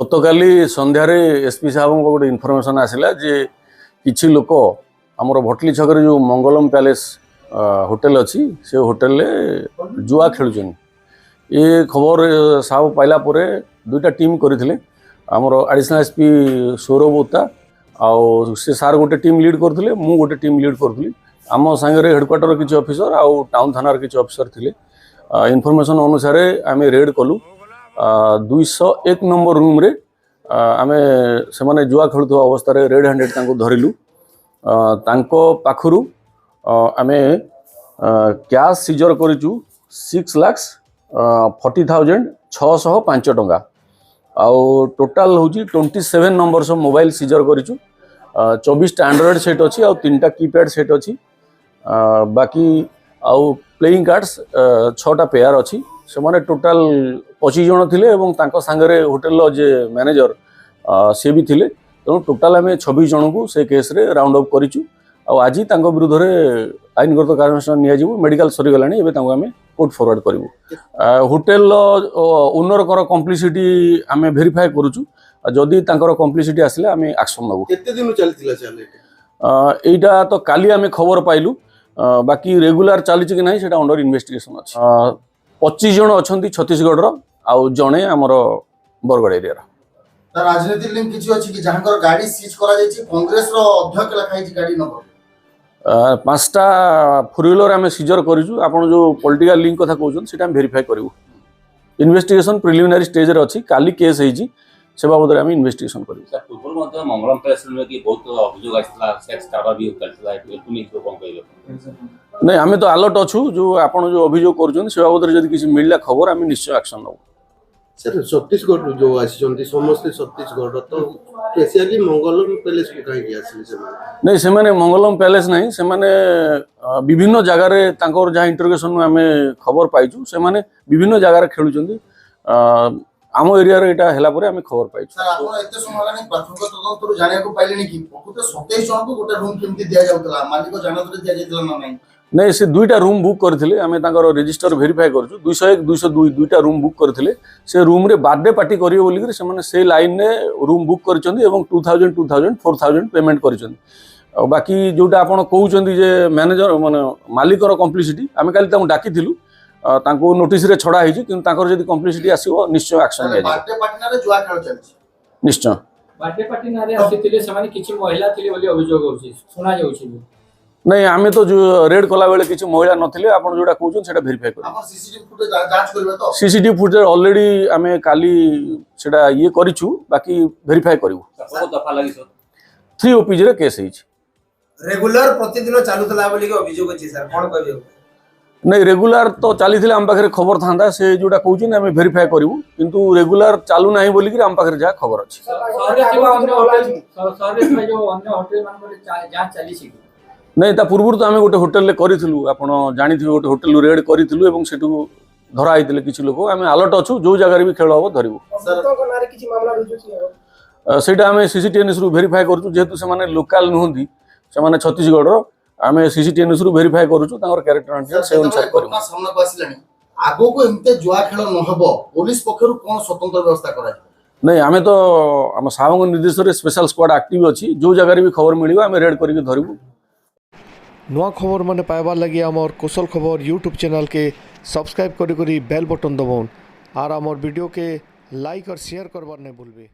गतकाली संध्यारे SP साहब को गोटे इनफर्मेशन आसला जे किछि लोक आमर भटली छक जो मंगलम पैलेस होटेल अच्छी से होटेल जुआ खेलुन ये खबर साहब पाइला परे दुईटा टीम करथिले आमर एडिशनल एसपी सौरभ ओता आउ से सार गोटे टीम लीड करथिले मु गोटे टीम लीड करथली आम सांगे हेडक्वार्टर किछि ऑफिसर आउ टाउन थानार किछि ऑफिसर थिले इनफर्मेशन अनुसार आम रेड कलु 201 नंबर रूम रे आमे से माने जुआ खेलुवा अवस्था रे रेड हैंडेड तांको धरिलु तांको पाखरु आमे कैश सीजर करिचु 6,40,605 टंका आउ टोटल होची 27 नंबर मोबाइल सीजर करिचु 24 एंड्रॉइड सेट अच्छी आउ 3टा कीपैड सेट अच्छी बाकी आउ प्लेइंग कार्ड्स 6टा पेयर अच्छी से माने टोटल 25 जन थिले एवं तांको सांगरे होटेल जे मैनेजर से भी थिले तेणु टोटाल आम 26 जन को से केस रे राउंड अप करिचु आज तांको विरुद्ध रे आईनगत कार्यानुष्ठान निया जिवु मेडिकल सरी गलानी एबे तांको आमे कोर्ट फॉरवर्ड करिवु होटेल ओनर कर कम्प्लिसिटी आमे वेरीफाई करूचु जदि तांकर कम्प्लिसिटी आसले आमे एक्शन नबु केते दिन चलतिला चले एटा तो काली आमे खबर पाइलु बाकी रेगुलर चली कि नहीं सेटा अंडर इन्वेस्टिगेशन अछि 25 जन अछंती छत्तीसगढ़ रो आउ जणे हमर बरगड़ एरिया रो राजनीति लिंक किछि अछि कि जहांकर गाड़ी सीज करा जायछि कांग्रेस रो अध्यक्ष लखाइछि गाड़ी नंबर 5टा फोर व्हीलर आम सीजर करूँ आप जो पॉलिटिकल लिंक कथा कहते हैं हम वेरीफाई करूँ इन्वेस्टिगेशन प्रिलिमिनारी स्टेज रे अच्छी काली केस होती से बाबद आम इन्वेस्टिगेशन करूँ मंगलम पैलेस में बहुत अभियोग आइसला सेक्स टावर भी करथला एपुनी को कोन कहले नहीं आम तो अलर्ट अच्छू जो आपन जो अभियोग कर से बाबद जब किसी मिलला खबर आम निश्चय एक्शन नबू सर छत्तीसगढ़ जो आसी समस्त छत्तीसगढ़ तो स्पेशली मंगलम पैलेस को कहीं आसी से नहीं से माने मंगलम पैलेस नहीं से माने विभिन्न जगह रे तांकर जहाँ इंटरोगेशन आम खबर पाइचु से माने विभिन्न जगह रे खेलुचंदी आम एरिया रे एटा हैला परे आम खबर पाइचु सर आपण एते समय लानी प्राथमिक तदंतर जानिया को पाइले कि बहुत 27 जन को गोटे रूम केमती दिया जाउतला मालिक जानत दिया जाइतला ना नहीं नहीं से दुईटा रूम बुक करथिले आमे तांकर रजिस्टर वेरीफाई करछु 201 202 दुईटा रूम बुक करथिले से रूम रे बर्थडे पार्टी करियो बोली कि से माने से लाइन रे रूम बुक करचंदी एवं 2000 4000 पेमेंट करचंदी बाकी जोटा आपण कहउचंदी जे मैनेजर माने मालिकर कम्प्लिसिटी आमे काली तांको डाकिथिलु तांको नोटिस रे छडा हिची किंतु तांकर जदी कम्प्लिसिटी आसीबो निश्चय एक्शन ले बर्थडे पार्टी ना रे जुआ खेल चलछि निश्चय बर्थडे पार्टी ना रे आसीतिले से माने किछि महिला थिले बोली अभियोग होछि सुना जाउछि नहीं आमे तो जो रेड कला बेले किसी महिला नथिले आपण जोटा कहउछन सेटा वेरीफाई कर आपण सीसीटीवी फुटेज जांच करबे तो सीसीटीवी फुटेज ऑलरेडी आमे काली सेटा ये करिछु बाकी वेरीफाई करिवु बहुत दफा लागि सर 3 ओपीज रे केस हिच रेगुलर प्रतिदिन चालुतला बोली के अभियोग अछि सर कोन कहबे नहीं रेगुलर तो चली थिले हम पाखरे खबर थांदा से जोटा कहउछन आमे वेरीफाई करिवु किंतु रेगुलर चालू नाही बोली कि हम पाखरे जा खबर अछि सहरे थिबा अन्य होटल सहरे थिबा जो अन्य होटल मान को जांच चली छि नहीं ता पूर्व तो आम गोटे होटेल करूँ आप जानी गोटे होटेल रेड करूँ से धरा होते किसी लोक आम अलर्ट अच्छु जो जगह भी खेल हम धरबू से आम सीसीटीएनएस रु वेरीफाई करूँ जेहेतु से लोकल नुहति से छत्तीसगढ़ आम सीसीटीएनएस रु वेरीफाई करूँ कैरेक्टर से अनुसार करूँ आगो को एमते जुआ खेल न हबो पुलिस पक्षरु कोन स्वतंत्र व्यवस्था करा नहीं आम तो आम साहब निर्देश में स्पेशल स्क्वाड एक्टिव अच्छी जो जगह भी खबर मिल आम रेड करके धरबू नुआ खबर माने पाइबार लगी आमर कुशल खबर यूट्यूब चैनल के सब्सक्राइब करी बेल बटन दबाउन और आमर वीडियो के लाइक और शेयर करबार नहीं भूलबे।